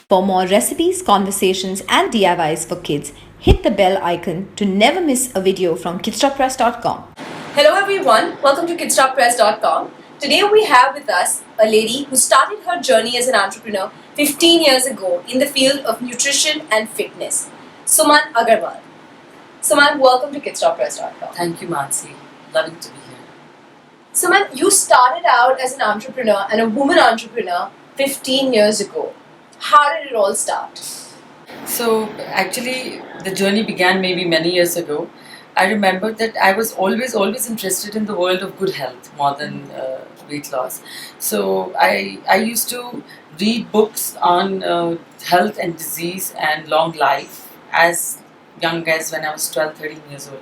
For more recipes, conversations, and DIYs for kids, hit the bell icon to never miss a video from kidsstoppress.com. Hello everyone, welcome to kidsstoppress.com. Today we have with us a lady who started her journey as an entrepreneur 15 years ago in the field of nutrition and fitness, Suman Agarwal. Suman, welcome to kidsstoppress.com. Thank you, Mansi. Loving to be here. Suman, you started out as an entrepreneur and a woman entrepreneur 15 years ago. How did it all start? So, actually, the journey began maybe many years ago. I remember that I was always interested in the world of good health more than weight loss. So, I used to read books on health and disease and long life as young as when I was 12, 13 years old.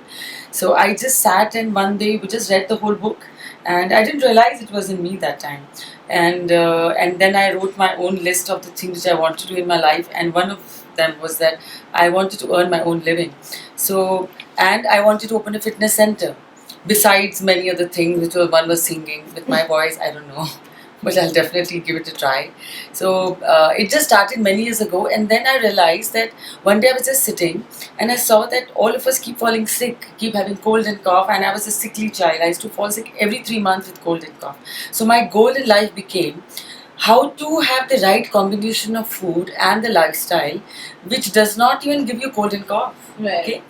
So, I just sat and one day we just read the whole book and I didn't realize it was in me that time. And then I wrote my own list of the things which I wanted to do in my life, and one of them was that I wanted to earn my own living. So, and I wanted to open a fitness center. Besides many other things, which was one was singing with my voice. I don't know, but I'll definitely give it a try. So it just started many years ago, and then I realized that one day I was just sitting and I saw that all of us keep falling sick, keep having cold and cough, and I was a sickly child. I used to fall sick every 3 months with cold and cough. So my goal in life became how to have the right combination of food and the lifestyle which does not even give you cold and cough. Right. Okay.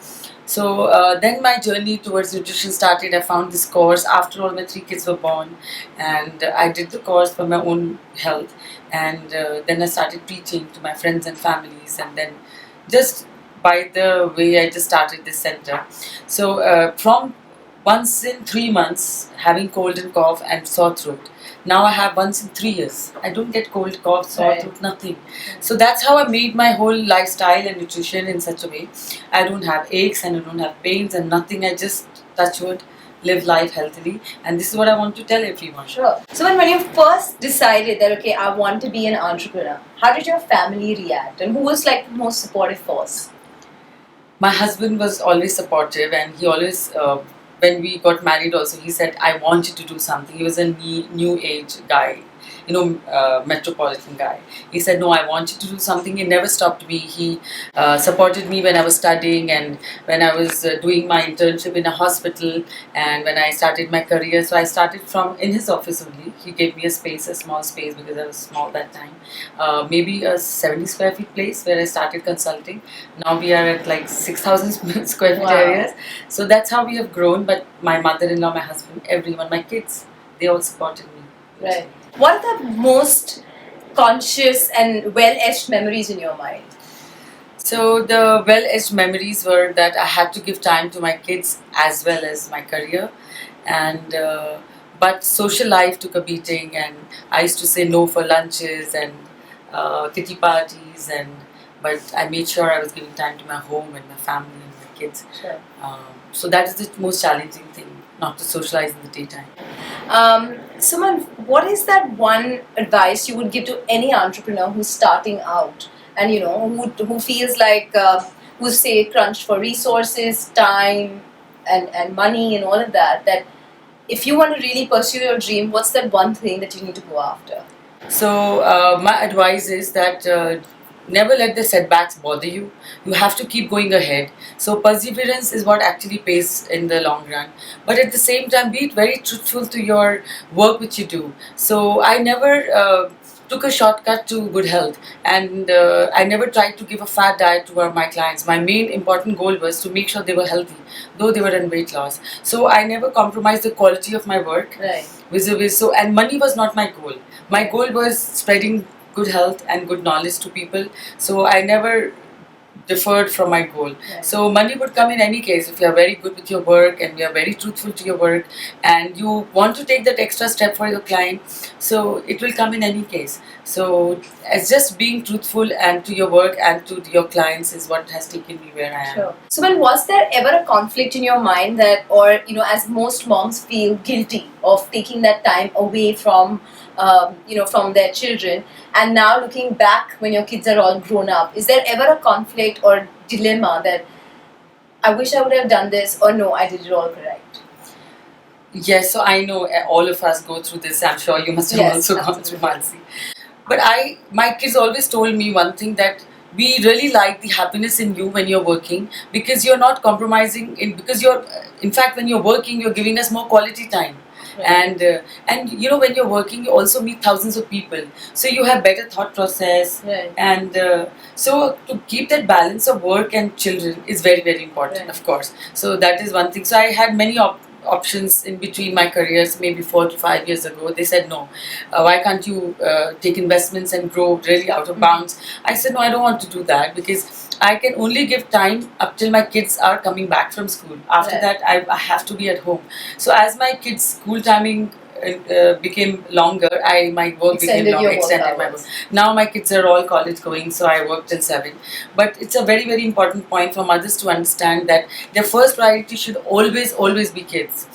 So then my journey towards nutrition started. I found this course after all my 3 kids were born, and I did the course for my own health, and then I started preaching to my friends and families, and then just by the way I just started this center. So from once in 3 months having cold and cough and sore throat, now I have once in 3 years. I don't get cold, cough, sore Right. throat, nothing. So that's how I made my whole lifestyle and nutrition in such a way. I don't have aches and I don't have pains and nothing. I just, touch wood, live life healthily. And this is what I want to tell everyone. Sure. So when you first decided that, okay, I want to be an entrepreneur, how did your family react? And who was like the most supportive force? My husband was always supportive, and he always, when we got married also, he said, I want you to do something. He was a new age guy, metropolitan guy. He said, no, I want you to do something. He never stopped me. He supported me when I was studying and when I was doing my internship in a hospital and when I started my career. So I started from in his office only. He gave me a small space because I was small that time. Maybe a 70 square feet place where I started consulting. Now we are at like 6,000 square feet Wow. areas. So that's how we have grown. But my mother-in-law, my husband, everyone, my kids, they all supported me. Right. What are the most conscious and well-etched memories in your mind? So the well-etched memories were that I had to give time to my kids as well as my career, and but social life took a beating, and I used to say no for lunches and kitty parties, but I made sure I was giving time to my home and my family and my kids. Sure. So that is the most challenging thing, not to socialize in the daytime. Suman, what is that one advice you would give to any entrepreneur who's starting out and who feels like who's say crunched for resources, time, and money and all of that? That if you want to really pursue your dream, what's that one thing that you need to go after? So my advice is that never let the setbacks bother you. You have to keep going ahead. So perseverance is what actually pays in the long run. But at the same time, be very truthful to your work which you do. So I never took a shortcut to good health, and I never tried to give a fat diet to my clients. My main important goal was to make sure they were healthy, though they were in weight loss. So I never compromised the quality of my work. Right. So, and money was not my goal. My goal was spreading good health and good knowledge to people. So I never deferred from my goal. Right. So money would come in any case if you are very good with your work and you are very truthful to your work and you want to take that extra step for your client. So it will come in any case. So it's just being truthful and to your work and to your clients is what has taken me where I am. Sure. So, when was there ever a conflict in your mind that, or as most moms feel guilty of taking that time away from, from their children, and now looking back when your kids are all grown up, is there ever a conflict or dilemma that I wish I would have done this, or no, I did it all correct? Yes, so I know all of us go through this. I'm sure you must have Yes, also gone absolutely. through, Mansi. But my kids always told me one thing, that we really like the happiness in you when you're working, because you're not compromising because you're, in fact, when you're working, you're giving us more quality time. Right. And when you're working, you also meet thousands of people, so you have better thought process. Right. And so to keep that balance of work and children is very, very important. Right. Of course, so that is one thing. So I had many options in between my careers. Maybe 4 to 5 years ago, they said no, why can't you take investments and grow really out of bounds? I said no, I don't want to do that, because I can only give time up till my kids are coming back from school. After Right. that, I have to be at home. So as my kids' school timing became longer, my work Extended became longer. your work Extended my hours. work. Now my kids are all college going, so I work till 7. But it's a very, very important point for mothers to understand that their first priority should always, always be kids.